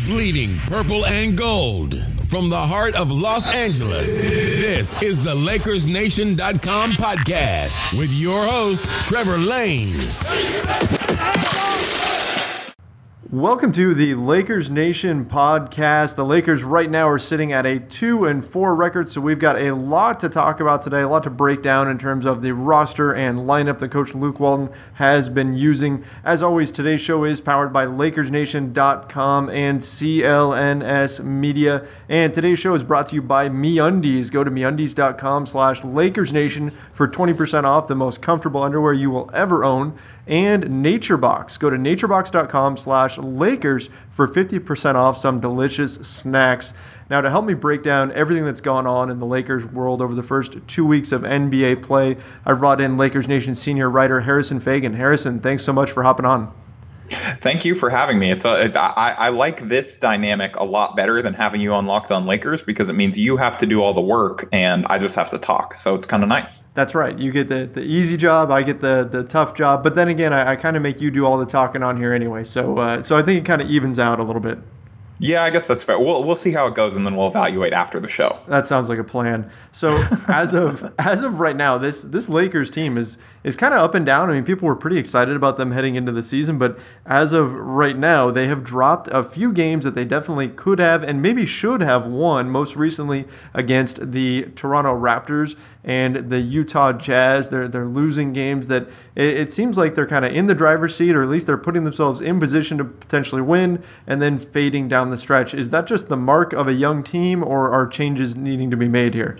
Bleeding purple and gold. From the heart of Los Angeles, this is the LakersNation.com podcast with your host, Trevor Lane. Welcome to the Lakers Nation podcast. The Lakers right now are sitting at a 2-4 record, so we've got a lot to talk about today, a lot to break down in terms of the roster and lineup that Coach Luke Walton has been using. As always, today's show is powered by LakersNation.com and CLNS Media, and today's show is brought to you by MeUndies. Go to MeUndies.com/LakersNation for 20% off the most comfortable underwear you will ever own. And NatureBox. Go to naturebox.com/Lakers for 50% off some delicious snacks. Now, to help me break down everything that's gone on in the Lakers world over the first 2 weeks of NBA play, I brought in Lakers Nation senior writer Harrison Faigen. Harrison, thanks so much for hopping on. Thank you for having me. I like this dynamic a lot better than having you on Locked On Lakers, because it means you have to do all the work and I just have to talk. So it's kind of nice. That's right. You get the easy job, I get the tough job. But then again, I kind of make you do all the talking on here anyway. So I think it kind of evens out a little bit. Yeah, I guess that's fair. We'll see how it goes, and then we'll evaluate after the show. That sounds like a plan. So as of right now, this Lakers team is kind of up and down. I mean, people were pretty excited about them heading into the season, but as of right now, they have dropped a few games that they definitely could have and maybe should have won. Most recently against the Toronto Raptors and the Utah Jazz. They're losing games that it seems like they're kind of in the driver's seat, or at least they're putting themselves in position to potentially win, and then fading down the stretch. Is that just the mark of a young team, or are changes needing to be made here?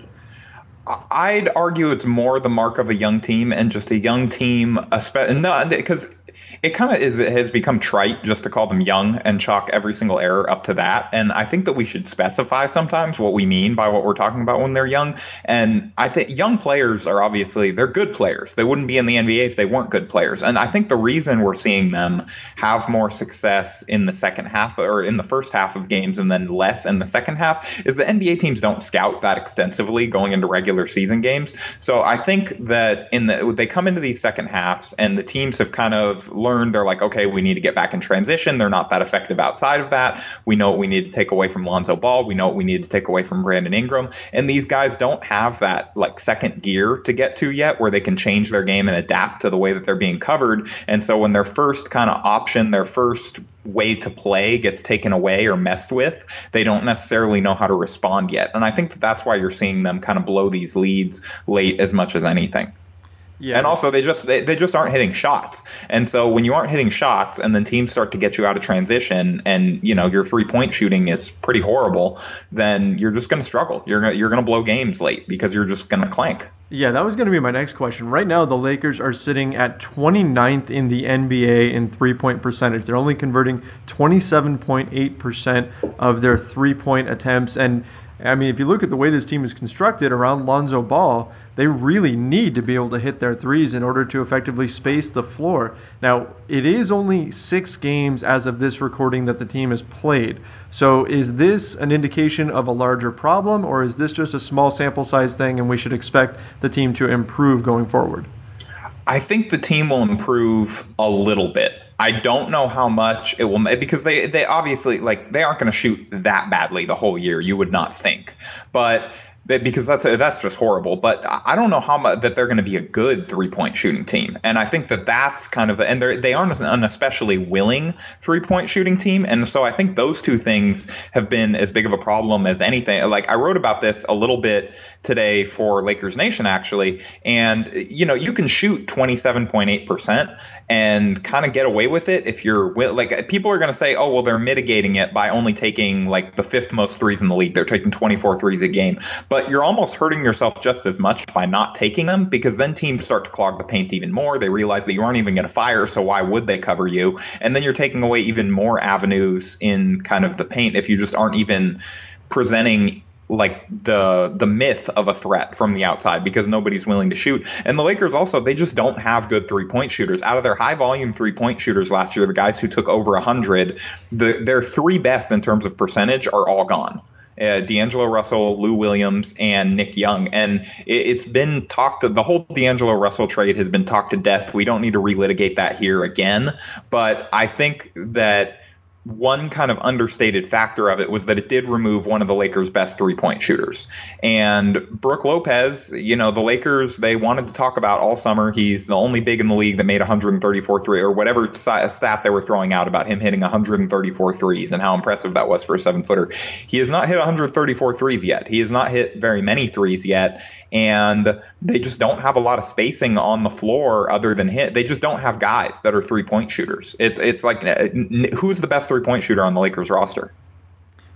I'd argue it's more the mark of a young team, and just a young team, because it kind of has become trite just to call them young and chalk every single error up to that. And I think that we should specify sometimes what we mean by what we're talking about when they're young. And I think young players are they're good players. They wouldn't be in the NBA if they weren't good players. And I think the reason we're seeing them have more success in the second half, or in the first half of games, and then less in the second half, is the NBA teams don't scout that extensively going into regular season games. So I think that they come into these second halves, and the teams have kind of learned, they're like, okay, we need to get back in transition. They're not that effective outside of that. We know what we need to take away from Lonzo Ball. We know what we need to take away from Brandon Ingram. And these guys don't have that like second gear to get to yet, where they can change their game and adapt to the way that they're being covered. And so when their first kind of option, their first way to play gets taken away or messed with, they don't necessarily know how to respond yet. And I think that's why you're seeing them kind of blow these leads late as much as anything. Yeah. And also they just aren't hitting shots. And so when you aren't hitting shots, and then teams start to get you out of transition, and your 3-point shooting is pretty horrible, then you're just going to struggle. You're going to blow games late because you're just going to clank. Yeah, that was going to be my next question. Right now, the Lakers are sitting at 29th in the NBA in 3-point percentage. They're only converting 27.8% of their 3-point attempts. And I mean, if you look at the way this team is constructed around Lonzo Ball, they really need to be able to hit their threes in order to effectively space the floor. Now, it is only 6 games as of this recording that the team has played. So is this an indication of a larger problem, or is this just a small sample size thing and we should expect the team to improve going forward? I think the team will improve a little bit. I don't know how much it will, because they obviously, they aren't going to shoot that badly the whole year, you would not think. But because that's just horrible. But I don't know how much that they're going to be a good 3-point shooting team. And I think that's kind of, and they aren't an especially willing 3-point shooting team. And so I think those two things have been as big of a problem as anything. Like, I wrote about this a little bit today for Lakers Nation, actually. And, you can shoot 27.8% and kind of get away with it if you're people are going to say, oh, well, they're mitigating it by only taking the 5th most threes in the league. They're taking 24 threes a game. But you're almost hurting yourself just as much by not taking them, because then teams start to clog the paint even more. They realize that you aren't even going to fire, so why would they cover you? And then you're taking away even more avenues in kind of the paint if you just aren't even presenting the myth of a threat from the outside, because nobody's willing to shoot. And the Lakers also, they just don't have good 3-point shooters. Out of their high volume 3-point shooters last year, the guys who took over 100, their 3 best in terms of percentage are all gone. D'Angelo Russell, Lou Williams, and Nick Young. And it's been the whole D'Angelo Russell trade has been talked to death. We don't need to relitigate that here again. But I think that one kind of understated factor of it was that it did remove one of the Lakers' best three-point shooters. And Brook Lopez, the Lakers, they wanted to talk about all summer. He's the only big in the league that made 134 or whatever stat they were throwing out about him hitting 134 threes and how impressive that was for a 7-footer. He has not hit 134 threes yet. He has not hit very many threes yet. And they just don't have a lot of spacing on the floor other than hit. They just don't have guys that are three-point shooters. It's like, who's the best three-point shooter on the Lakers roster?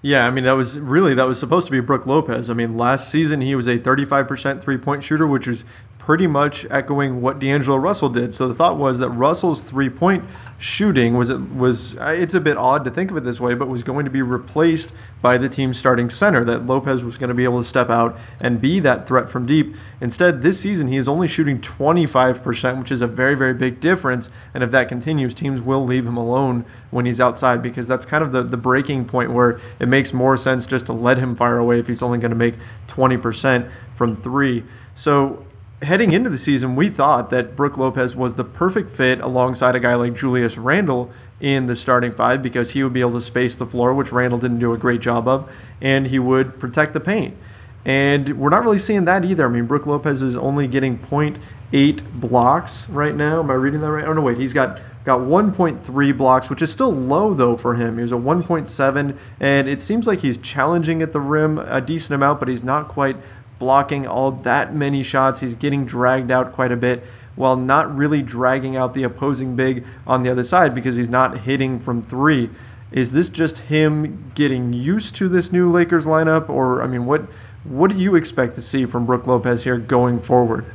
Yeah, I mean, that was supposed to be Brook Lopez. I mean, last season he was a 35% three-point shooter, which was pretty much echoing what D'Angelo Russell did. So the thought was that Russell's three-point shooting was it's a bit odd to think of it this way, but was going to be replaced by the team's starting center, that Lopez was going to be able to step out and be that threat from deep. Instead, this season he is only shooting 25%, which is a very, very big difference. And if that continues, teams will leave him alone when he's outside, because that's kind of the breaking point where it makes more sense just to let him fire away if he's only going to make 20% from three. So heading into the season, we thought that Brook Lopez was the perfect fit alongside a guy like Julius Randle in the starting five, because he would be able to space the floor, which Randle didn't do a great job of, and he would protect the paint. And we're not really seeing that either. I mean, Brook Lopez is only getting 0.8 blocks right now. Am I reading that right? Oh, no, wait. He's got 1.3 blocks, which is still low, though, for him. He was a 1.7, and it seems like he's challenging at the rim a decent amount, but he's not quite blocking all that many shots. He's getting dragged out quite a bit, while not really dragging out the opposing big on the other side, because he's not hitting from three. Is this just him getting used to this new Lakers lineup? Or, I mean, what do you expect to see from Brook Lopez here going forward?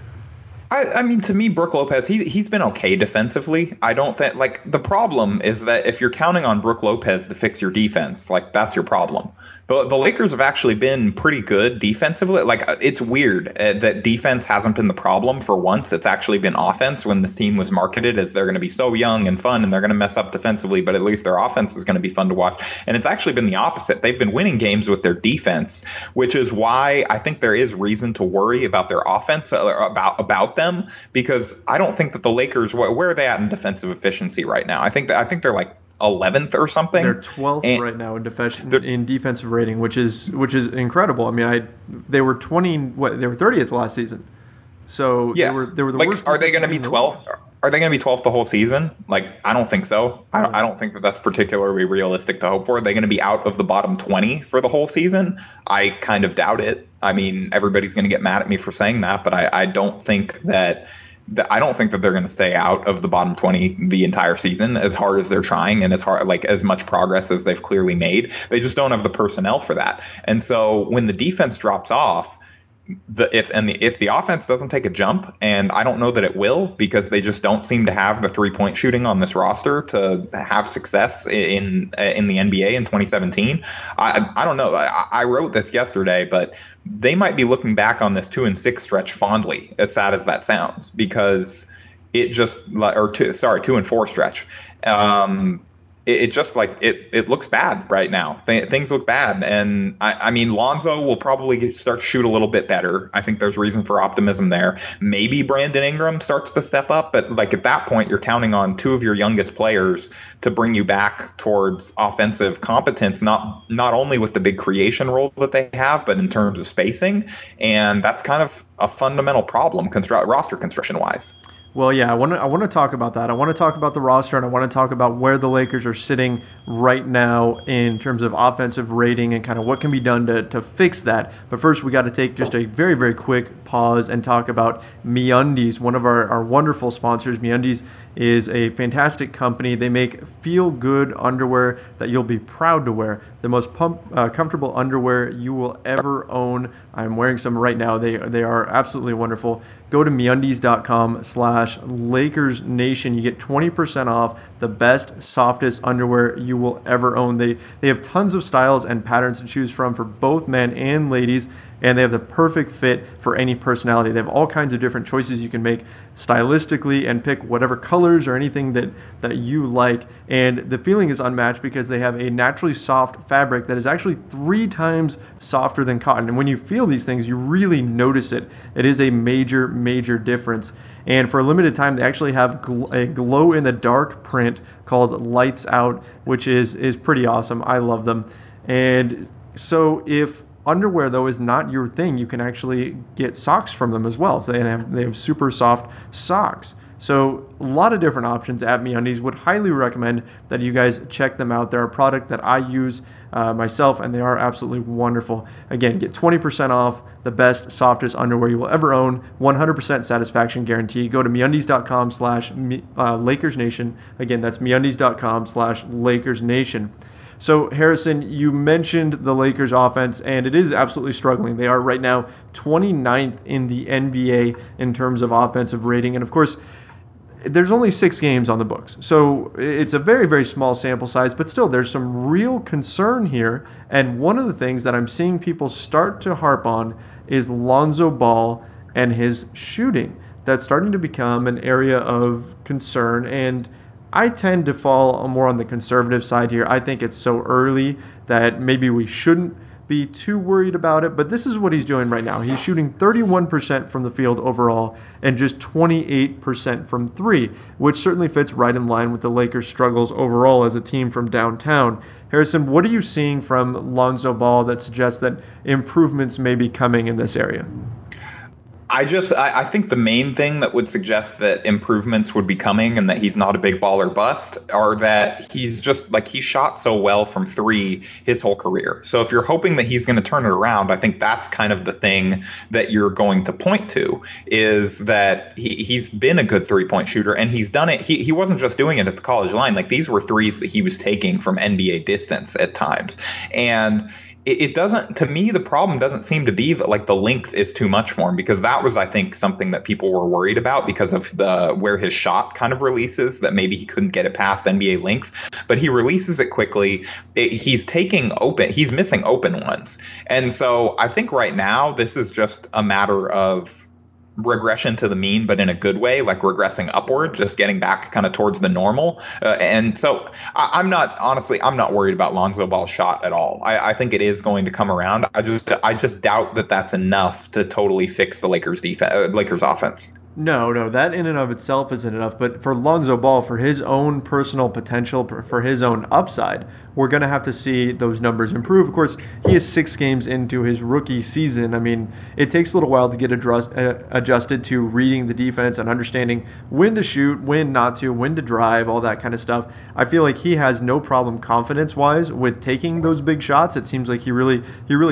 I mean, to me, Brook Lopez, he's been okay defensively. I don't think, like, the problem is that if you're counting on Brook Lopez to fix your defense, like, that's your problem. But the Lakers have actually been pretty good defensively. Like, it's weird that defense hasn't been the problem for once. It's actually been offense, when this team was marketed as they're going to be so young and fun and they're going to mess up defensively, but at least their offense is going to be fun to watch. And it's actually been the opposite. They've been winning games with their defense, which is why I think there is reason to worry about their offense, about them, because I don't think that the Lakers, where are they at in defensive efficiency right now? I think they're like 11th or something. They're 12th right now in defensive rating, which is incredible. I mean, they were 30th last season. So yeah, they were the worst. Are they going to be 12th? Are they going to be 12th the whole season? Like, I don't think so. I don't think that that's particularly realistic to hope for. Are they going to be out of the bottom 20 for the whole season? I kind of doubt it. I mean, everybody's going to get mad at me for saying that, but I don't think that they're going to stay out of the bottom 20 the entire season, as hard as they're trying and as much progress as they've clearly made. They just don't have the personnel for that. And so when the defense drops off, if the offense doesn't take a jump, and I don't know that it will, because they just don't seem to have the 3-point shooting on this roster to have success in the NBA in 2017. I don't know. I wrote this yesterday, but they might be looking back on this 2-6 stretch fondly, as sad as that sounds, because it just 2-4 stretch. It looks bad right now. Things look bad. And I mean, Lonzo will probably start to shoot a little bit better. I think there's reason for optimism there. Maybe Brandon Ingram starts to step up, but like at that point, you're counting on two of your youngest players to bring you back towards offensive competence, not only with the big creation role that they have, but in terms of spacing. And that's kind of a fundamental problem roster construction wise. Well, yeah, I want to talk about that. I want to talk about the roster, and I want to talk about where the Lakers are sitting right now in terms of offensive rating and kind of what can be done to fix that. But first, we got to take just a very, very quick pause and talk about MeUndies, one of our wonderful sponsors. MeUndies is a fantastic company. They make feel-good underwear that you'll be proud to wear. The most comfortable underwear you will ever own. I'm wearing some right now. They are absolutely wonderful. Go to MeUndies.com/LakersNation. You get 20% off the best, softest underwear you will ever own. They have tons of styles and patterns to choose from for both men and ladies, and they have the perfect fit for any personality. They have all kinds of different choices you can make stylistically and pick whatever colors or anything that you like. And the feeling is unmatched because they have a naturally soft fabric that is actually 3 times softer than cotton. And when you feel these things, you really notice it. It is a major, major difference. And for a limited time, they actually have a glow-in-the-dark print movement called Lights Out, which is pretty awesome. I love them. And so if underwear, though, is not your thing, you can actually get socks from them as well. So they have super soft socks. So a lot of different options at MeUndies. Would highly recommend that you guys check them out. They're a product that I use myself, and they are absolutely wonderful. Again, get 20% off the best, softest underwear you will ever own. 100% satisfaction guarantee. Go to MeUndies.com/LakersNation. Again, that's MeUndies.com/LakersNation. So, Harrison, you mentioned the Lakers offense, and it is absolutely struggling. They are right now 29th in the NBA in terms of offensive rating. And, of course, there's only 6 games on the books. So it's a very, very small sample size, but still there's some real concern here. And one of the things that I'm seeing people start to harp on is Lonzo Ball and his shooting. That's starting to become an area of concern, and I tend to fall more on the conservative side here. I think it's so early that maybe we shouldn't be too worried about it, but this is what he's doing right now. He's shooting 31% from the field overall and just 28% from 3, which certainly fits right in line with the Lakers' struggles overall as a team from downtown. Harrison, what are you seeing from Lonzo Ball that suggests that improvements may be coming in this area? I think the main thing that would suggest that improvements would be coming and that he's not a big baller bust are that he's just like, he shot so well from 3 his whole career. So if you're hoping that he's going to turn it around, I think that's kind of the thing that you're going to point to, is that he's been a good 3-point shooter, and he's done it. He wasn't just doing it at the college line. Like, these were threes that he was taking from NBA distance at times. And it doesn't, to me, the problem doesn't seem to be that like the length is too much for him, because that was, I think, something that people were worried about because of where his shot kind of releases, that maybe he couldn't get it past NBA length, but he releases it quickly. He's missing open ones. And so I think right now this is just a matter of regression to the mean, but in a good way, like regressing upward, just getting back kind of towards the normal. And so I'm not worried about Lonzo Ball's shot at all. I think it is going to come around. I just doubt that that's enough to totally fix the Lakers offense. No, that in and of itself isn't enough. But for Lonzo Ball, for his own personal potential, for his own upside, we're going to have to see those numbers improve. Of course, he is 6 games into his rookie season. I mean, it takes a little while to get adjusted to reading the defense and understanding when to shoot, when not to, when to drive, all that kind of stuff. I feel like he has no problem confidence-wise with taking those big shots. It seems like he really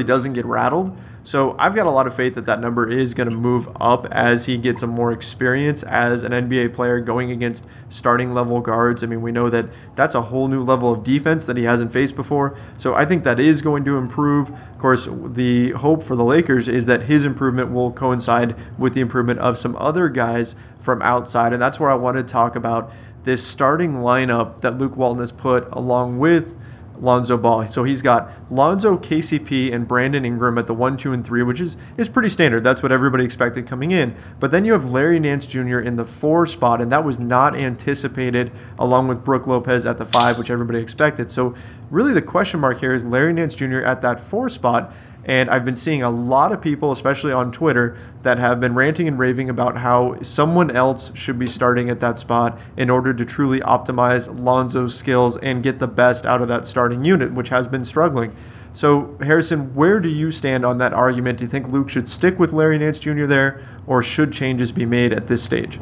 doesn't get rattled. So I've got a lot of faith that that number is going to move up as he gets some more experience as an NBA player going against starting level guards. I mean, we know that that's a whole new level of defense that he hasn't faced before. So I think that is going to improve. Of course, the hope for the Lakers is that his improvement will coincide with the improvement of some other guys from outside. And that's where I want to talk about this starting lineup that Luke Walton has put along with Lonzo Ball. So he's got Lonzo, KCP, and Brandon Ingram at the 1, 2, and 3, which is pretty standard. That's what everybody expected coming in. But then you have Larry Nance Jr. in the 4 spot, and that was not anticipated, along with Brook Lopez at the 5, which everybody expected. So really the question mark here is Larry Nance Jr. at that 4 spot. And I've been seeing a lot of people, especially on Twitter, that have been ranting and raving about how someone else should be starting at that spot in order to truly optimize Lonzo's skills and get the best out of that starting unit, which has been struggling. So, Harrison, where do you stand on that argument? Do you think Luke should stick with Larry Nance Jr. there, or should changes be made at this stage?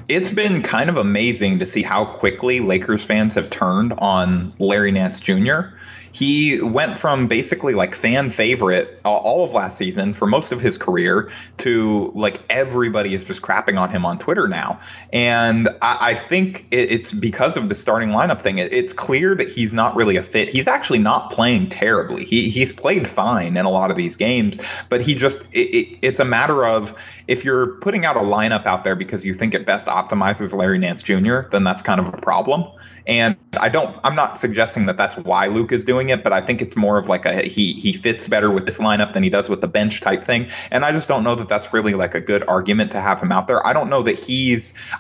It's been kind of amazing to see how quickly Lakers fans have turned on Larry Nance Jr. He went from basically like fan favorite all of last season for most of his career to like everybody is just crapping on him on Twitter now. And I think it's because of the starting lineup thing. It's clear that he's not really a fit. He's actually not playing terribly. He's played fine in a lot of these games, but it's a matter of, if you're putting out a lineup out there because you think it best optimizes Larry Nance Jr., then that's kind of a problem. And I'm not suggesting that that's why Luke is doing it, but I think it's more of like he fits better with this lineup than he does with the bench type thing. And I just don't know that that's really like a good argument to have him out there. I don't know that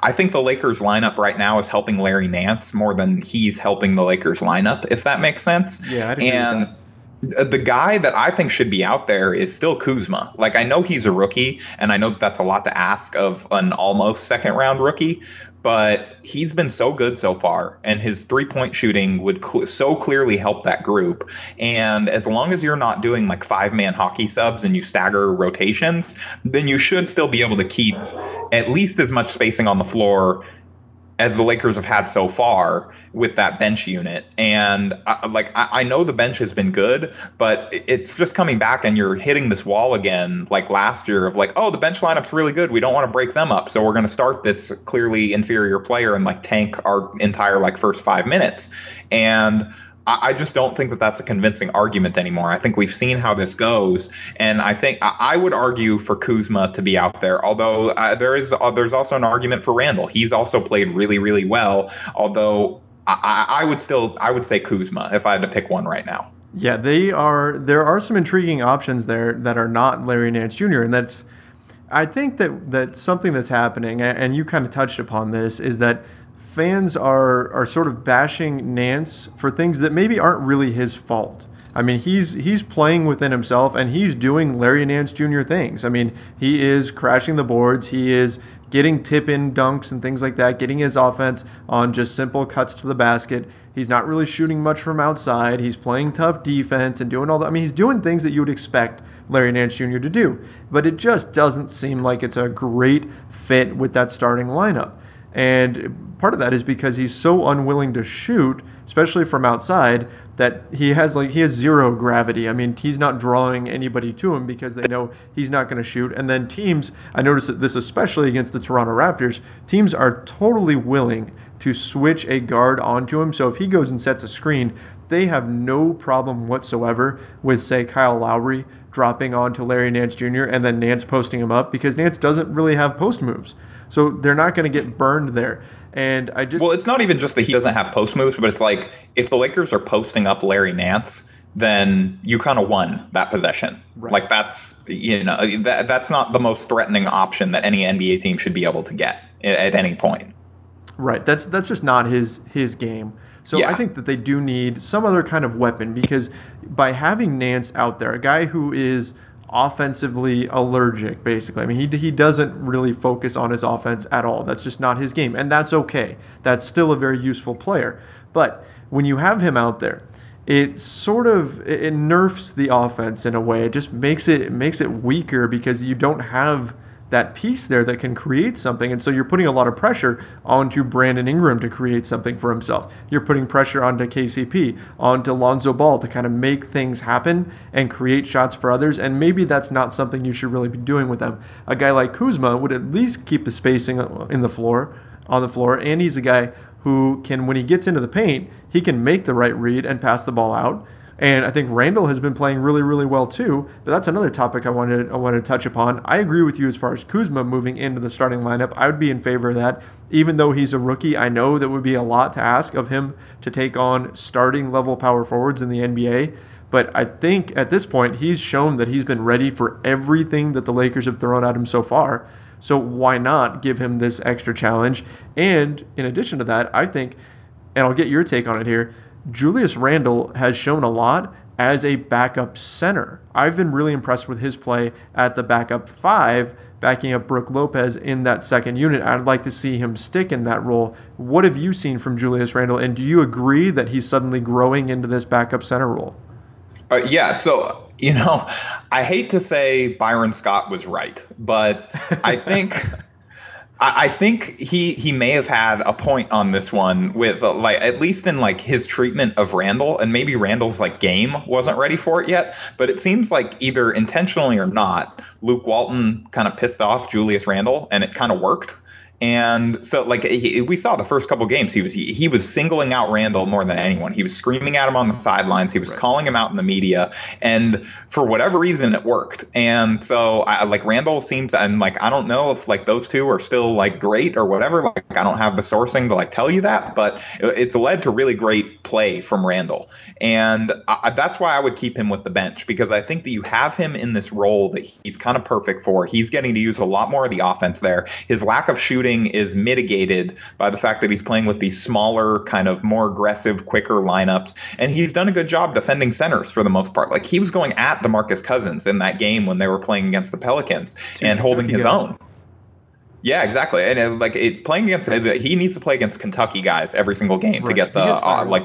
I think the Lakers lineup right now is helping Larry Nance more than he's helping the Lakers lineup, if that makes sense. Yeah, I'd agree with that. The guy that I think should be out there is still Kuzma. Like, I know he's a rookie, and I know that's a lot to ask of an almost second-round rookie, but he's been so good so far, and his three-point shooting would so clearly help that group. And as long as you're not doing like 5-man hockey subs and you stagger rotations, then you should still be able to keep at least as much spacing on the floor as the Lakers have had so far with that bench unit. And I know the bench has been good, but it's just coming back and you're hitting this wall again like last year of like, oh, the bench lineup's really good. We don't want to break them up. So we're going to start this clearly inferior player and like tank our entire like first 5 minutes. And I just don't think that that's a convincing argument anymore. I think we've seen how this goes, and I think I would argue for Kuzma to be out there. Although there's also an argument for Randle. He's also played really, really well. Although I would say Kuzma if I had to pick one right now. Yeah, there are some intriguing options there that are not Larry Nance Jr. And I think that something that's happening, and you kind of touched upon this, is that fans are sort of bashing Nance for things that maybe aren't really his fault. I mean, he's playing within himself, and he's doing Larry Nance Jr. things. I mean, he is crashing the boards. He is getting tip-in dunks and things like that, getting his offense on just simple cuts to the basket. He's not really shooting much from outside. He's playing tough defense and doing all that. I mean, he's doing things that you would expect Larry Nance Jr. to do. But it just doesn't seem like it's a great fit with that starting lineup. And part of that is because he's so unwilling to shoot, especially from outside, that he has zero gravity. I mean, he's not drawing anybody to him because they know he's not going to shoot. And then teams, I noticed this especially against the Toronto Raptors, teams are totally willing to switch a guard onto him. So if he goes and sets a screen, they have no problem whatsoever with, say, Kyle Lowry dropping onto Larry Nance Jr. and then Nance posting him up, because Nance doesn't really have post moves. So they're not going to get burned there. And well, it's not even just that he doesn't have post moves, but it's like if the Lakers are posting up Larry Nance, then you kind of won that possession. Right. Like that's not the most threatening option that any NBA team should be able to get at any point. Right. That's just not his game. So yeah. I think that they do need some other kind of weapon, because by having Nance out there, a guy who is offensively allergic, basically. I mean, he doesn't really focus on his offense at all. That's just not his game, and that's okay. That's still a very useful player. But when you have him out there, it nerfs the offense in a way. It just makes it weaker, because you don't have that piece there that can create something. And so you're putting a lot of pressure onto Brandon Ingram to create something for himself. You're putting pressure onto KCP, onto Lonzo Ball to kind of make things happen and create shots for others. And maybe that's not something you should really be doing with them. A guy like Kuzma would at least keep the spacing on the floor. And he's a guy who can, when he gets into the paint, he can make the right read and pass the ball out. And I think Randle has been playing really, really well too. But that's another topic I wanted to touch upon. I agree with you as far as Kuzma moving into the starting lineup. I would be in favor of that. Even though he's a rookie, I know that would be a lot to ask of him to take on starting level power forwards in the NBA. But I think at this point, he's shown that he's been ready for everything that the Lakers have thrown at him so far. So why not give him this extra challenge? And in addition to that, I think, and I'll get your take on it here, Julius Randle has shown a lot as a backup center. I've been really impressed with his play at the backup 5, backing up Brook Lopez in that second unit. I'd like to see him stick in that role. What have you seen from Julius Randle, and do you agree that he's suddenly growing into this backup center role? Yeah, so, I hate to say Byron Scott was right, but I think he may have had a point on this one with at least in his treatment of Randle, and maybe Randle's game wasn't ready for it yet. But it seems like either intentionally or not, Luke Walton kind of pissed off Julius Randle, and it kind of worked. And so, we saw the first couple games, he was singling out Randle more than anyone. He was screaming at him on the sidelines. He was calling him out in the media, and for whatever reason, it worked. And so, Randle seems, and I don't know if those two are still great or whatever. I don't have the sourcing to tell you that, but it's led to really great play from Randle, and that's why I would keep him with the bench, because I think that you have him in this role that he's kind of perfect for. He's getting to use a lot more of the offense there. His lack of shooting is mitigated by the fact that he's playing with these smaller, kind of more aggressive, quicker lineups. And he's done a good job defending centers for the most part. He was going at DeMarcus Cousins in that game when they were playing against the Pelicans and holding his own. Yeah, exactly. And playing against, he needs to play against Kentucky guys every single game to get the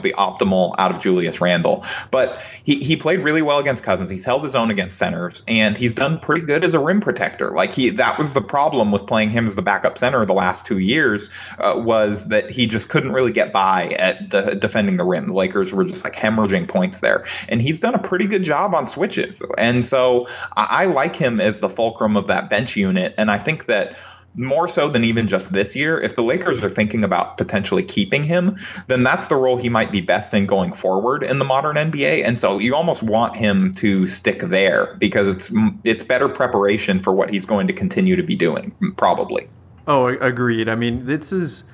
the optimal out of Julius Randle. But he played really well against Cousins. He's held his own against centers, and he's done pretty good as a rim protector. That was the problem with playing him as the backup center the last 2 years, was that he just couldn't really get by at defending the rim. The Lakers were just hemorrhaging points there, and he's done a pretty good job on switches. And so I like him as the fulcrum of that bench unit, and I think that more so than even just this year, if the Lakers are thinking about potentially keeping him, then that's the role he might be best in going forward in the modern NBA. And so you almost want him to stick there because it's better preparation for what he's going to continue to be doing, probably. Oh, agreed. I mean, this is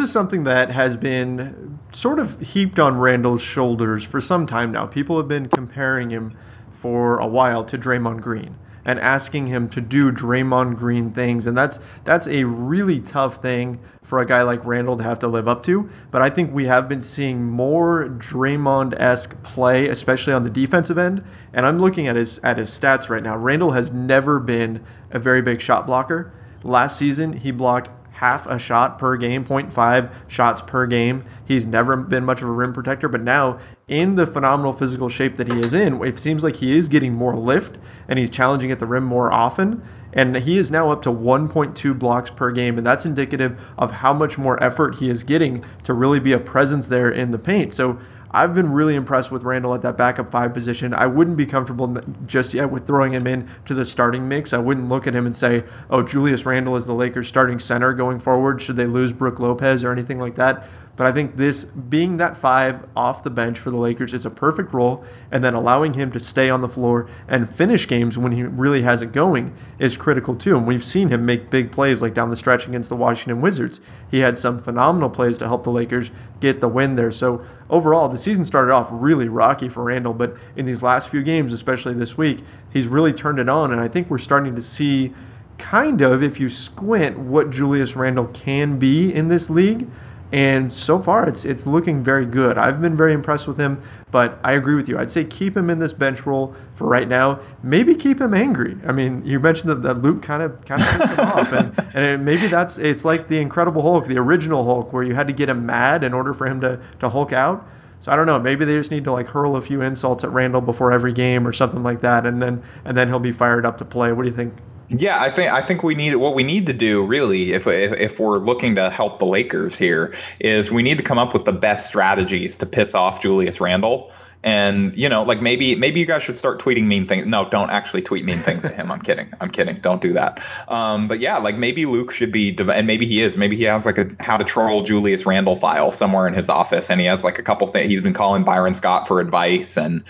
something that has been sort of heaped on Randle's shoulders for some time now. People have been comparing him for a while to Draymond Green and asking him to do Draymond Green things. And that's a really tough thing for a guy like Randle to have to live up to. But I think we have been seeing more Draymond-esque play, especially on the defensive end. And I'm looking at his stats right now. Randle has never been a very big shot blocker. Last season, he blocked half a shot per game, 0.5 shots per game. He's never been much of a rim protector, but now in the phenomenal physical shape that he is in, it seems like he is getting more lift and he's challenging at the rim more often. And he is now up to 1.2 blocks per game, and that's indicative of how much more effort he is getting to really be a presence there in the paint. So I've been really impressed with Randle at that backup 5 position. I wouldn't be comfortable just yet with throwing him in to the starting mix. I wouldn't look at him and say, oh, Julius Randle is the Lakers starting center going forward. Should they lose Brook Lopez or anything like that? But I think this being that 5 off the bench for the Lakers is a perfect role, and then allowing him to stay on the floor and finish games when he really has it going is critical too. And we've seen him make big plays like down the stretch against the Washington Wizards. He had some phenomenal plays to help the Lakers get the win there. So overall, the season started off really rocky for Randle, but in these last few games, especially this week, he's really turned it on, and I think we're starting to see kind of, if you squint, what Julius Randle can be in this league. And so far, it's looking very good. I've been very impressed with him, but I agree with you. I'd say keep him in this bench role for right now. Maybe keep him angry. I mean, you mentioned that Luke kind of pissed him off, and maybe it's like the Incredible Hulk, the original Hulk, where you had to get him mad in order for him to Hulk out. So I don't know. Maybe they just need to hurl a few insults at Randle before every game or something like that, and then he'll be fired up to play. What do you think? Yeah, I think we need to do really, if we're looking to help the Lakers here, is we need to come up with the best strategies to piss off Julius Randle. And maybe you guys should start tweeting mean things. No, don't actually tweet mean things at him. I'm kidding. Don't do that. But yeah, maybe Luke should be, and maybe he is. Maybe he has a how to troll Julius Randle file somewhere in his office, and he has a couple things. He's been calling Byron Scott for advice, and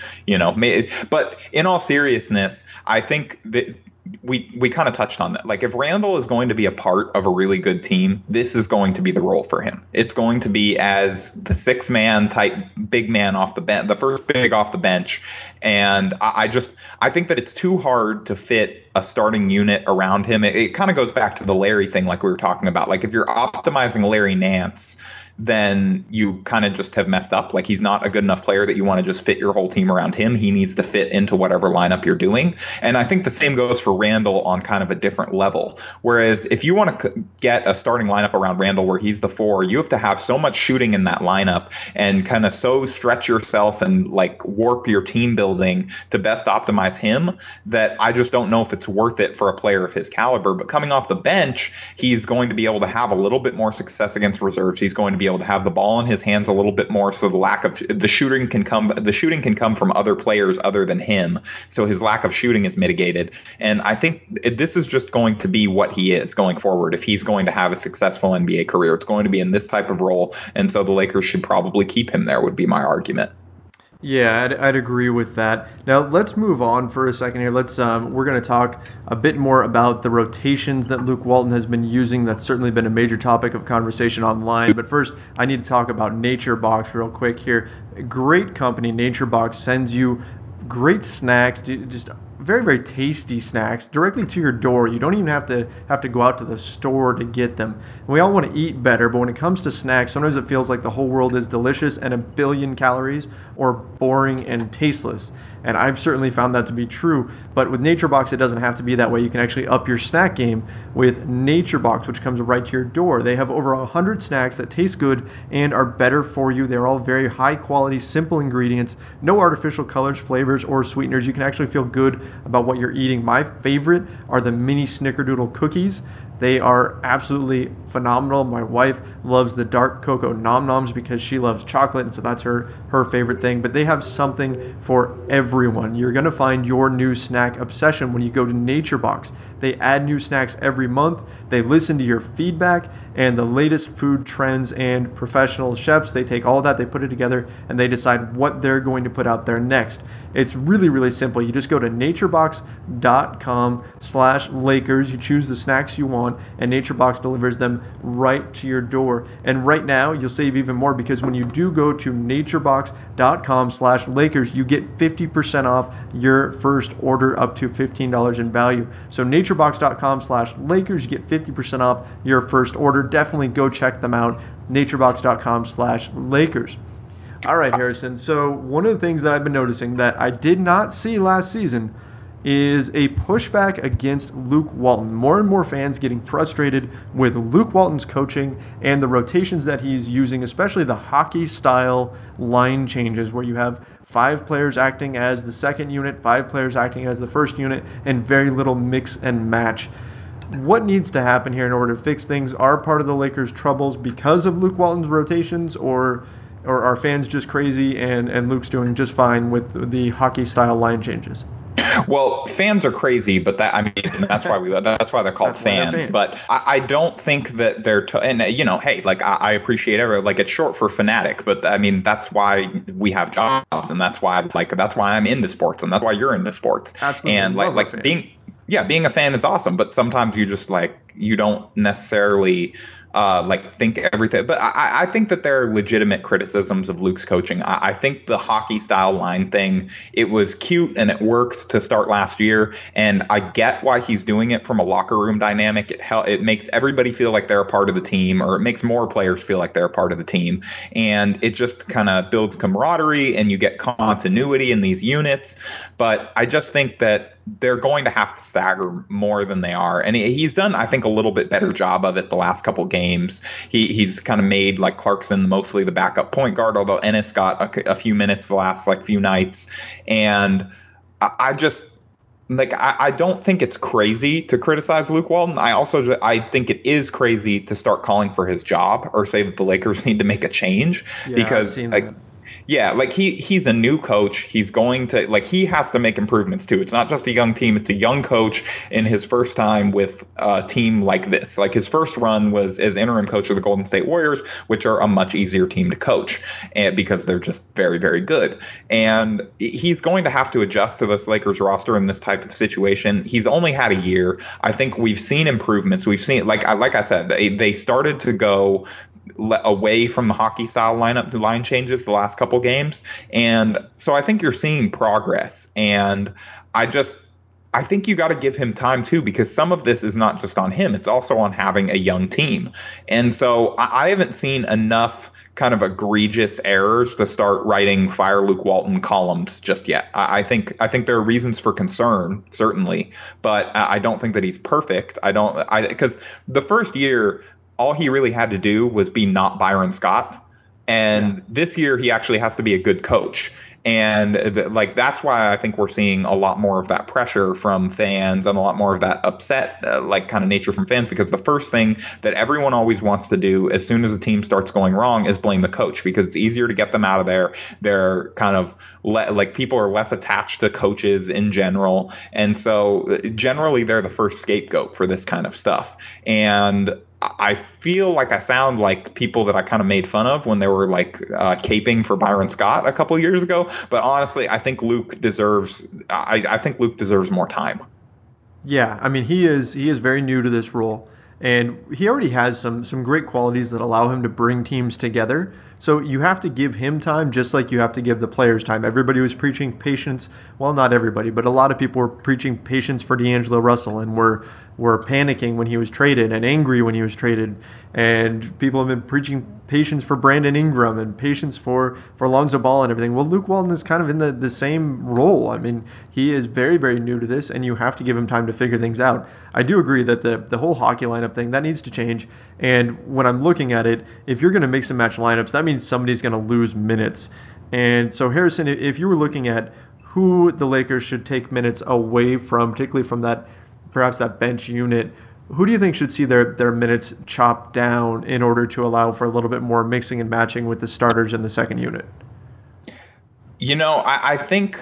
but in all seriousness, I think that we kind of touched on that. If Randle is going to be a part of a really good team, this is going to be the role for him. It's going to be as the 6-man type big man off the bench, the first big off the bench. And I think that it's too hard to fit a starting unit around him. It kind of goes back to the Larry thing, like we were talking about. If you're optimizing Larry Nance, then you kind of just have messed up. He's not a good enough player that you want to just fit your whole team around him. He needs to fit into whatever lineup you're doing. And I think the same goes for Randle on kind of a different level. Whereas if you want to get a starting lineup around Randle where he's the 4, you have to have so much shooting in that lineup and kind of so stretch yourself and warp your team building to best optimize him that I just don't know if it's worth it for a player of his caliber. But coming off the bench, he's going to be able to have a little bit more success against reserves. He's going to be able to have the ball in his hands a little bit more, so the shooting can come from other players other than him, so his lack of shooting is mitigated. And I think this is just going to be what he is going forward. If he's going to have a successful NBA career, it's going to be in this type of role, and so the Lakers should probably keep him there, would be my argument. Yeah, I'd agree with that. Now let's move on for a second here. We're going to talk a bit more about the rotations that Luke Walton has been using. That's certainly been a major topic of conversation online. But first, I need to talk about Nature Box real quick here. Great company. Nature Box sends you great snacks, just very, very tasty snacks directly to your door. You don't even have to go out to the store to get them. And we all want to eat better, but when it comes to snacks, sometimes it feels like the whole world is delicious and a billion calories or boring and tasteless. And I've certainly found that to be true. But with NatureBox, it doesn't have to be that way. You can actually up your snack game with NatureBox, which comes right to your door. They have over 100 snacks that taste good and are better for you. They're all very high quality, simple ingredients, no artificial colors, flavors, or sweeteners. You can actually feel good about what you're eating. My favorite are the mini snickerdoodle cookies. They are absolutely phenomenal. My wife loves the dark cocoa nom noms because she loves chocolate, and so that's her favorite thing. But they have something for everyone. You're going to find your new snack obsession when you go to NatureBox. They add new snacks every month. They listen to your feedback and the latest food trends and professional chefs. They take all that, they put it together, and they decide what they're going to put out there next. It's really, really simple. You just go to naturebox.com/Lakers. You choose the snacks you want, and NatureBox delivers them right to your door. And right now, you'll save even more because when you do go to naturebox.com/Lakers, you get 50% off your first order up to $15 in value. So naturebox.com/Lakers, you get 50% off your first order. Definitely go check them out. naturebox.com/Lakers. All right, Harrison. So one of the things that I've been noticing that I did not see last season is a pushback against Luke Walton. More and more fans getting frustrated with Luke Walton's coaching and the rotations that he's using, especially the hockey-style line changes where you have 5 players acting as the second unit, 5 players acting as the first unit, and very little mix and match. What needs to happen here in order to fix things? Are part of the Lakers' troubles because of Luke Walton's rotations, or are fans just crazy and Luke's doing just fine with the hockey-style line changes? Well, fans are crazy, but that's why they're called fans. But I don't think that they're hey, like I appreciate it's short for fanatic, but I mean that's why we have jobs, and that's why I'm into sports, and that's why you're into sports. Absolutely. And being a fan is awesome, but sometimes you just you don't necessarily think everything. But I think that there are legitimate criticisms of Luke's coaching. I think the hockey style line thing, it was cute and it worked to start last year. And I get why he's doing it from a locker room dynamic. It makes everybody feel like they're a part of the team, or it makes more players feel like they're a part of the team. And it just kind of builds camaraderie and you get continuity in these units. But I just think that they're going to have to stagger more than they are. And he's done, I think, a little bit better job of it the last couple games. He's kind of made Clarkson mostly the backup point guard, although Ennis got a few minutes the last few nights. And I just I don't think it's crazy to criticize Luke Walton. I think it is crazy to start calling for his job or say that the Lakers need to make a change, because yeah, he's a new coach. He's going to he has to make improvements too. It's not just a young team. It's a young coach in his first time with a team like this. His first run was as interim coach of the Golden State Warriors, which are a much easier team to coach because they're just very, very good. And he's going to have to adjust to this Lakers roster in this type of situation. He's only had a year. I think we've seen improvements. We've seen, like I said, they started to go away from the hockey style lineup to line changes the last couple games. And so I think you're seeing progress. And I think you got to give him time too, because some of this is not just on him. It's also on having a young team. And so I haven't seen enough kind of egregious errors to start writing Fire Luke Walton columns just yet. I think there are reasons for concern, certainly, but I don't think that he's perfect. Because the first year, all he really had to do was be not Byron Scott. And this year he actually has to be a good coach. And that's why I think we're seeing a lot more of that pressure from fans and a lot more of that upset kind of nature from fans, because the first thing that everyone always wants to do as soon as a team starts going wrong is blame the coach, because it's easier to get them out of there. They're kind of people are less attached to coaches in general. And so generally they're the first scapegoat for this kind of stuff. And I feel like I sound like people that I kind of made fun of when they were caping for Byron Scott a couple years ago. But honestly, I think Luke deserves more time. Yeah, I mean, he is very new to this role, and he already has some great qualities that allow him to bring teams together. So you have to give him time just like you have to give the players time. Everybody was preaching patience. Well, not everybody, but a lot of people were preaching patience for D'Angelo Russell and were panicking when he was traded and angry when he was traded. And people have been preaching patience for Brandon Ingram and patience for Lonzo Ball and everything. Well, Luke Walton is kind of in the same role. I mean, he is very, very new to this, and you have to give him time to figure things out. I do agree that the whole hockey lineup thing, that needs to change. And when I'm looking at it, if you're going to mix and match lineups, that means somebody's going to lose minutes. And so, Harrison, if you were looking at who the Lakers should take minutes away from, particularly from perhaps that bench unit, who do you think should see their minutes chopped down in order to allow for a little bit more mixing and matching with the starters in the second unit? I think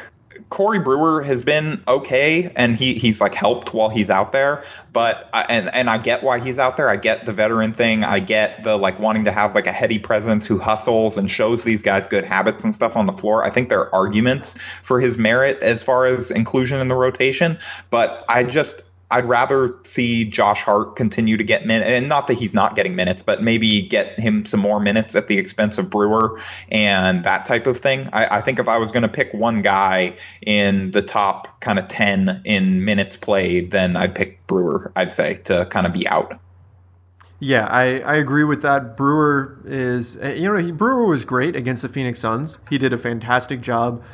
Corey Brewer has been okay, and he's like helped while he's out there. But and I get why he's out there. I get the veteran thing. I get the like wanting to have like a heady presence who hustles and shows these guys good habits and stuff on the floor. I think there are arguments for his merit as far as inclusion in the rotation. But I'd rather see Josh Hart continue to get minutes, and not that he's not getting minutes, but maybe get him some more minutes at the expense of Brewer and that type of thing. I think if I was going to pick one guy in the top kind of 10 in minutes played, then I'd pick Brewer, I'd say, to kind of be out. Yeah, I agree with that. Brewer Brewer was great against the Phoenix Suns. He did a fantastic job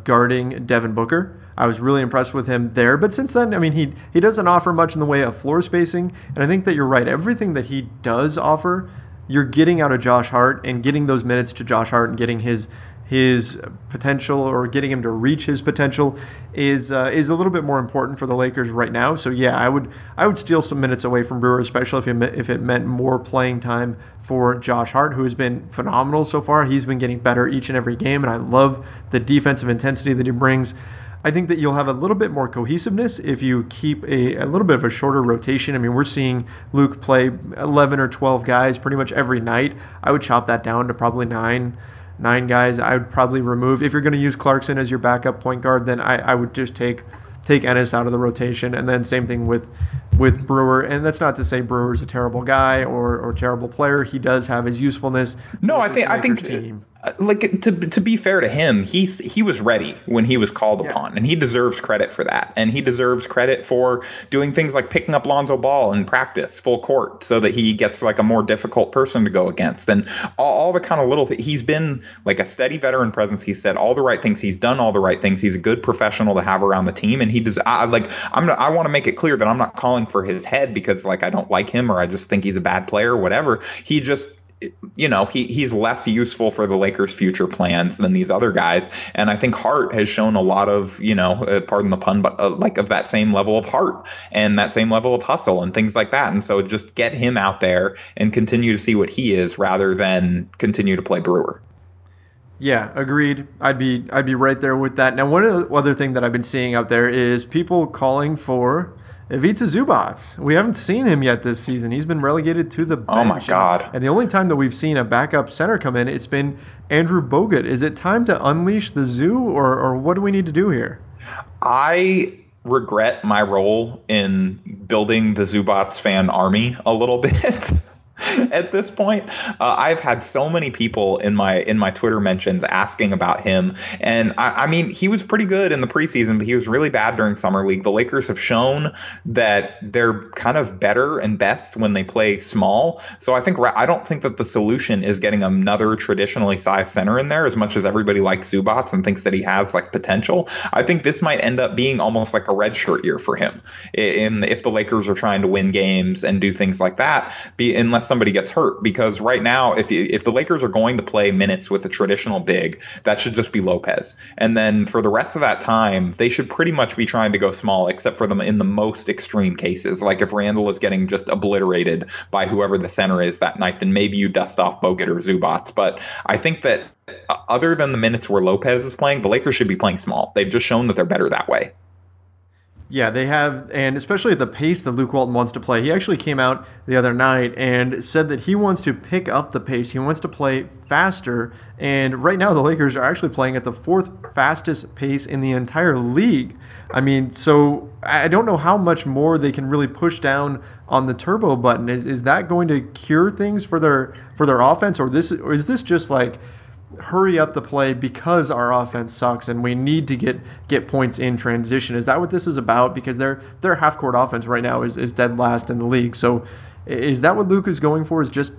guarding Devin Booker. I was really impressed with him there. But since then, I mean, he doesn't offer much in the way of floor spacing. And I think that you're right. Everything that he does offer, you're getting out of Josh Hart, and getting those minutes to Josh Hart and getting his potential, or getting him to reach his potential, is a little bit more important for the Lakers right now. So yeah, I would steal some minutes away from Brewer, especially if it meant more playing time for Josh Hart, who has been phenomenal so far. He's been getting better each and every game, and I love the defensive intensity that he brings. I think that you'll have a little bit more cohesiveness if you keep a little bit of a shorter rotation. I mean, we're seeing Luke play 11 or 12 guys pretty much every night. I would chop that down to probably nine guys. I would probably remove, if you're going to use Clarkson as your backup point guard, then I would just take Ennis out of the rotation, and then same thing with Brewer. And that's not to say Brewer's a terrible guy or terrible player. He does have his usefulness. No, I think like to be fair to him, he was ready when he was called upon, and he deserves credit for that. And he deserves credit for doing things like picking up Lonzo Ball in practice full court so that he gets like a more difficult person to go against, and all the kind of little things. He's been like a steady veteran presence. He said all the right things. He's done all the right things. He's a good professional to have around the team, and he does. I want to make it clear that I'm not calling for his head because like I don't like him or I just think he's a bad player or whatever. He just, he's less useful for the Lakers' future plans than these other guys. And I think Hart has shown a lot of, pardon the pun, but like of that same level of heart and that same level of hustle and things like that. And so just get him out there and continue to see what he is rather than continue to play Brewer. Yeah, agreed. I'd be right there with that. Now, one other thing that I've been seeing out there is people calling for Ivica Zubac. We haven't seen him yet this season. He's been relegated to the bench. Oh my God. And the only time that we've seen a backup center come in, it's been Andrew Bogut. Is it time to unleash the zoo, or what do we need to do here? I regret my role in building the Zubac fan army a little bit. At this point, I've had so many people in my Twitter mentions asking about him. And I mean, he was pretty good in the preseason, but he was really bad during Summer League. The Lakers have shown that they're kind of better and best when they play small. So I don't think that the solution is getting another traditionally sized center in there as much as everybody likes Zubac and thinks that he has like potential. I think this might end up being almost like a redshirt year for him if the Lakers are trying to win games and do things like that, unless somebody gets hurt. Because right now, if the Lakers are going to play minutes with a traditional big, that should just be Lopez. And then for the rest of that time, they should pretty much be trying to go small, except for them in the most extreme cases. Like if Randle is getting just obliterated by whoever the center is that night, then maybe you dust off Bogut or Zubac. But I think that other than the minutes where Lopez is playing, the Lakers should be playing small. They've just shown that they're better that way. Yeah, they have, and especially at the pace that Luke Walton wants to play. He actually came out the other night and said that he wants to pick up the pace. He wants to play faster, and right now the Lakers are actually playing at the fourth fastest pace in the entire league. I mean, so I don't know how much more they can really push down on the turbo button. Is that going to cure things for their offense, or is this just like hurry up the play because our offense sucks and we need to get points in transition? Is that what this is about? Because their half court offense right now is dead last in the league. So is that what Luke is going for? Is just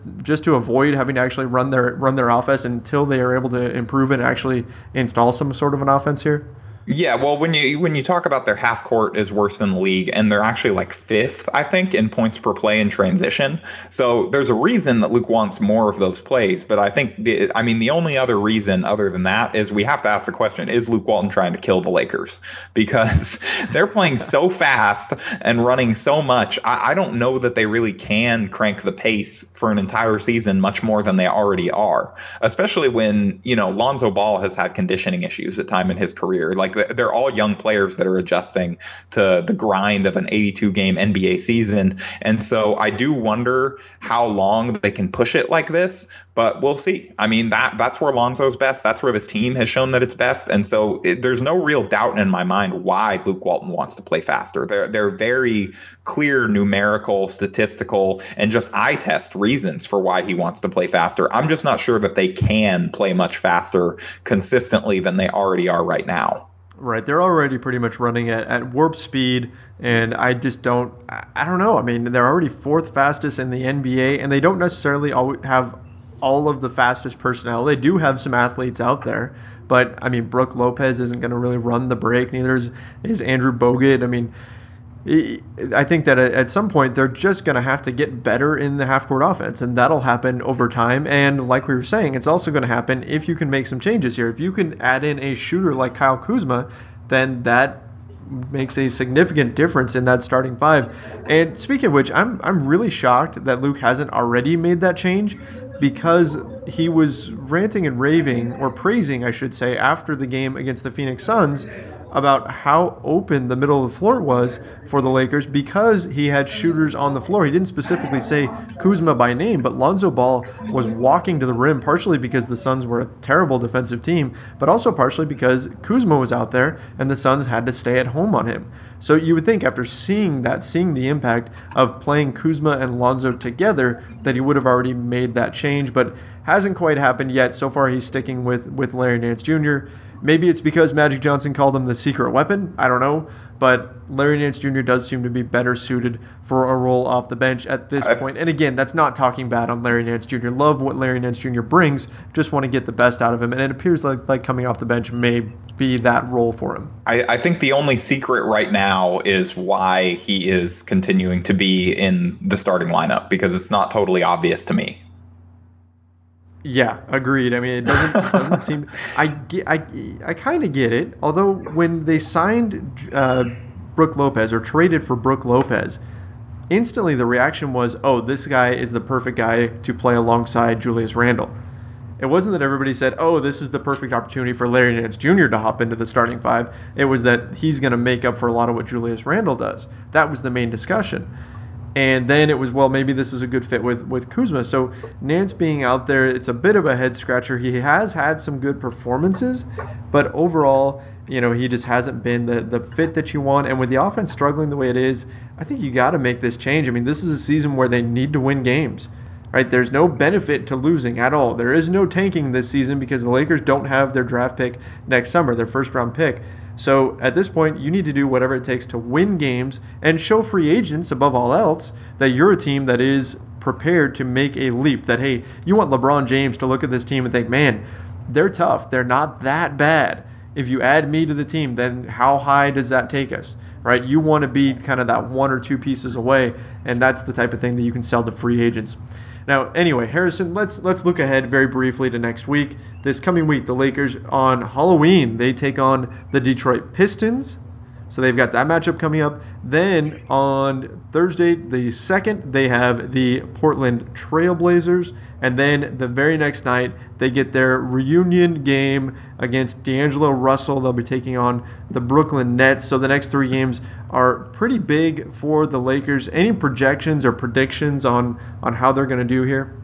to avoid having to actually run their offense until they are able to improve it and actually install some sort of an offense here? Yeah, well, when you talk about their half court is worse than the league, and they're actually like fifth, I think, in points per play in transition. So there's a reason that Luke wants more of those plays. But I think, the only other reason other than that is we have to ask the question, is Luke Walton trying to kill the Lakers? Because they're playing so fast and running so much. I don't know that they really can crank the pace for an entire season much more than they already are, especially when, Lonzo Ball has had conditioning issues at time in his career. Like, they're all young players that are adjusting to the grind of an 82-game NBA season. And so I do wonder how long they can push it like this, but we'll see. I mean, that's where Lonzo's best. That's where this team has shown that it's best. And so there's no real doubt in my mind why Luke Walton wants to play faster. They're very clear numerical, statistical, and just eye test reasons for why he wants to play faster. I'm just not sure that they can play much faster consistently than they already are right now. Right, they're already pretty much running at warp speed, and I don't know. I mean, they're already fourth fastest in the NBA, and they don't necessarily have all of the fastest personnel. They do have some athletes out there, but I mean, Brook Lopez isn't going to really run the break. Neither is Andrew Bogut. I mean, I think that at some point they're just going to have to get better in the half-court offense, and that'll happen over time. And like we were saying, it's also going to happen if you can make some changes here. If you can add in a shooter like Kyle Kuzma, then that makes a significant difference in that starting five. And speaking of which, I'm really shocked that Luke hasn't already made that change, because he was ranting and raving, or praising, I should say, after the game against the Phoenix Suns about how open the middle of the floor was for the Lakers because he had shooters on the floor. He didn't specifically say Kuzma by name, but Lonzo Ball was walking to the rim, partially because the Suns were a terrible defensive team, but also partially because Kuzma was out there and the Suns had to stay at home on him. So you would think after seeing the impact of playing Kuzma and Lonzo together, that he would have already made that change, but hasn't quite happened yet. So far he's sticking with Larry Nance Jr. Maybe it's because Magic Johnson called him the secret weapon. I don't know. But Larry Nance Jr. does seem to be better suited for a role off the bench at this point. And again, that's not talking bad on Larry Nance Jr. Love what Larry Nance Jr. brings. Just want to get the best out of him. And it appears like coming off the bench may be that role for him. I think the only secret right now is why he is continuing to be in the starting lineup, because it's not totally obvious to me. Yeah, agreed. I mean, it doesn't seem. I kind of get it. Although when they signed Brook Lopez, or traded for Brook Lopez, instantly the reaction was, "Oh, this guy is the perfect guy to play alongside Julius Randle." It wasn't that everybody said, "Oh, this is the perfect opportunity for Larry Nance Jr. to hop into the starting five." It was that he's going to make up for a lot of what Julius Randle does. That was the main discussion. And then it was, well, maybe this is a good fit with Kuzma. So Nance being out there, it's a bit of a head scratcher. He has had some good performances, but overall, he just hasn't been the fit that you want. And with the offense struggling the way it is, I think you got to make this change. I mean, this is a season where they need to win games, right? There's no benefit to losing at all. There is no tanking this season because the Lakers don't have their draft pick next summer, their first-round pick. So at this point, you need to do whatever it takes to win games and show free agents, above all else, that you're a team that is prepared to make a leap. That, hey, you want LeBron James to look at this team and think, man, they're tough. They're not that bad. If you add me to the team, then how high does that take us, right? You want to be kind of that one or two pieces away, and that's the type of thing that you can sell to free agents. Now, anyway, Harrison, let's look ahead very briefly to next week. This coming week, the Lakers on Halloween, they take on the Detroit Pistons. So they've got that matchup coming up. Then on Thursday, the 2nd, they have the Portland Trailblazers. And then the very next night, they get their reunion game against D'Angelo Russell. They'll be taking on the Brooklyn Nets. So the next 3 games are pretty big for the Lakers. Any projections or predictions on how they're going to do here?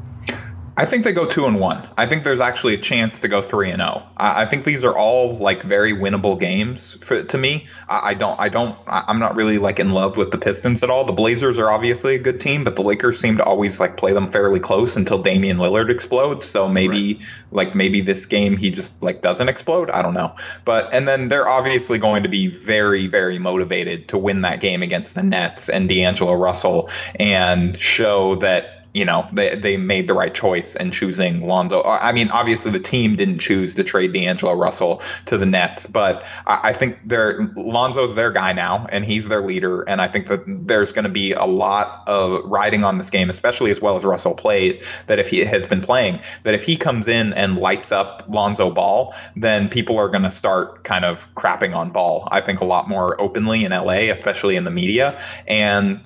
I think they go 2-1. I think there's actually a chance to go 3-0. I think these are all like very winnable games to me. I'm not really like in love with the Pistons at all. The Blazers are obviously a good team, but the Lakers seem to always like play them fairly close until Damian Lillard explodes. So maybe this game he just like doesn't explode. I don't know. And then they're obviously going to be very, very motivated to win that game against the Nets and D'Angelo Russell and show that, you know, they made the right choice in choosing Lonzo. I mean, obviously the team didn't choose to trade D'Angelo Russell to the Nets, but I think Lonzo's their guy now, and he's their leader. And I think that there's going to be a lot of riding on this game, especially as well as Russell plays, that if he has been playing, that if he comes in and lights up Lonzo Ball, then people are going to start kind of crapping on Ball, I think, a lot more openly in LA, especially in the media. And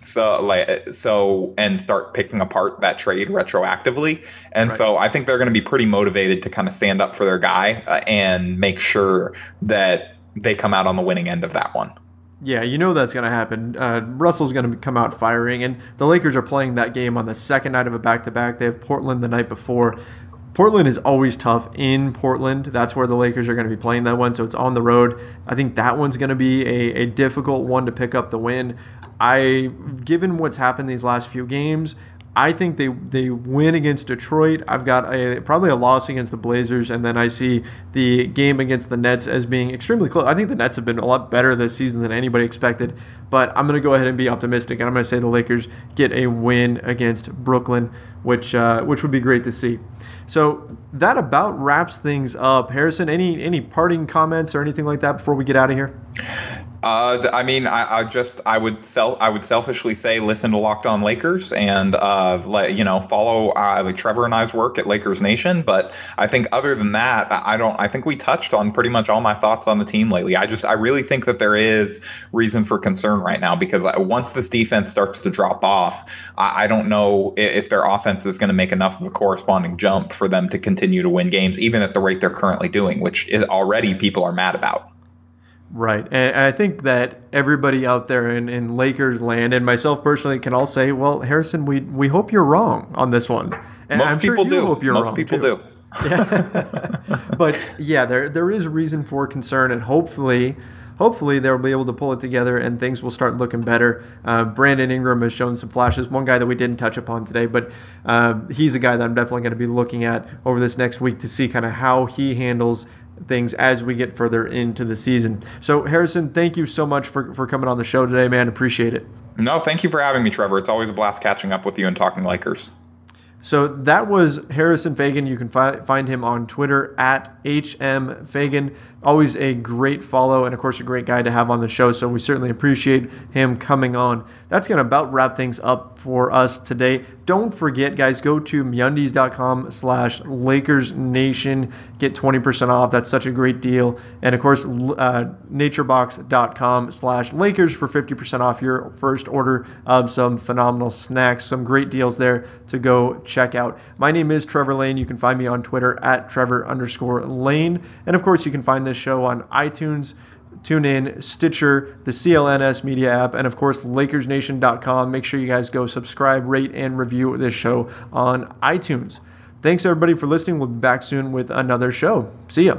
and start picking apart that trade retroactively. And so I think they're going to be pretty motivated to kind of stand up for their guy and make sure that they come out on the winning end of that one. Yeah, you know that's going to happen. Russell's going to come out firing, and the Lakers are playing that game on the second night of a back-to-back. They have Portland the night before. Portland is always tough in Portland. That's where the Lakers are going to be playing that one, so it's on the road. I think that one's going to be a difficult one to pick up the win. Given what's happened these last few games, I think they win against Detroit. I've got probably a loss against the Blazers, and then I see the game against the Nets as being extremely close. I think the Nets have been a lot better this season than anybody expected, but I'm going to go ahead and be optimistic, and I'm going to say the Lakers get a win against Brooklyn, which would be great to see. So that about wraps things up. Harrison, any parting comments or anything like that before we get out of here? I mean, I would selfishly say listen to Locked On Lakers and follow like Trevor and I's work at Lakers Nation. But I think other than that, I think we touched on pretty much all my thoughts on the team lately. I really think that there is reason for concern right now because once this defense starts to drop off, I don't know if their offense is going to make enough of a corresponding jump for them to continue to win games, even at the rate they're currently doing, which is already people are mad about. Right. And I think that everybody out there in Lakers land, and myself personally, can all say, well, Harrison, we hope you're wrong on this one. And Most I'm people sure you do. hope you're Most wrong, people too. do. Yeah. But yeah, there is reason for concern, and hopefully they'll be able to pull it together and things will start looking better. Brandon Ingram has shown some flashes. One guy that we didn't touch upon today, but he's a guy that I'm definitely going to be looking at over this next week to see kind of how he handles things as we get further into the season. So Harrison, thank you so much for coming on the show today, man. Appreciate it. No, thank you for having me, Trevor. It's always a blast catching up with you and talking Lakers. So that was Harrison Faigen. You can find him on Twitter at HMFaigen. Always a great follow and, of course, a great guy to have on the show. So we certainly appreciate him coming on. That's going to about wrap things up for us today. Don't forget, guys, go to MeUndies.com/LakersNation. Get 20% off. That's such a great deal. And, of course, naturebox.com/Lakers for 50% off your first order of some phenomenal snacks. Some great deals there to go check out. My name is Trevor Lane. You can find me on Twitter at Trevor_Lane. And, of course, you can find this show on iTunes, TuneIn, Stitcher, the CLNS Media app, and, of course, LakersNation.com. Make sure you guys go subscribe, rate, and review this show on iTunes. Thanks, everybody, for listening. We'll be back soon with another show. See ya.